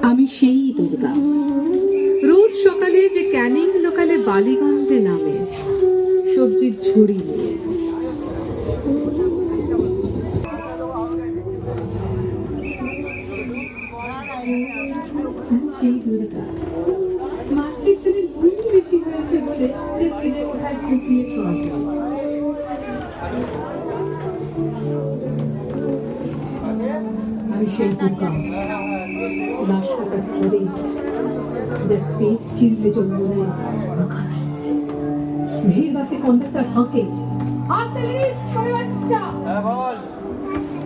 আমি সেই দুর্গা, রোজ সকালে যে ক্যানিং লোকালে বালিগঞ্জে নামে সবজির ঝুড়ি নিয়ে। সেই দুর্গা মাছের চুলে নুন বেশি হয়েছে বলে চিলে ওঠায় ফুটিয়ে খাওয়া। আমি সেই দুর্গা, লাশ কাটার পরে যার পেট চিনলে যমুনায় মাখা নেই। ভিড় বাসে কন্ডাক্টর হাঁকে, আসতে লিস সবাই বাচ্চা।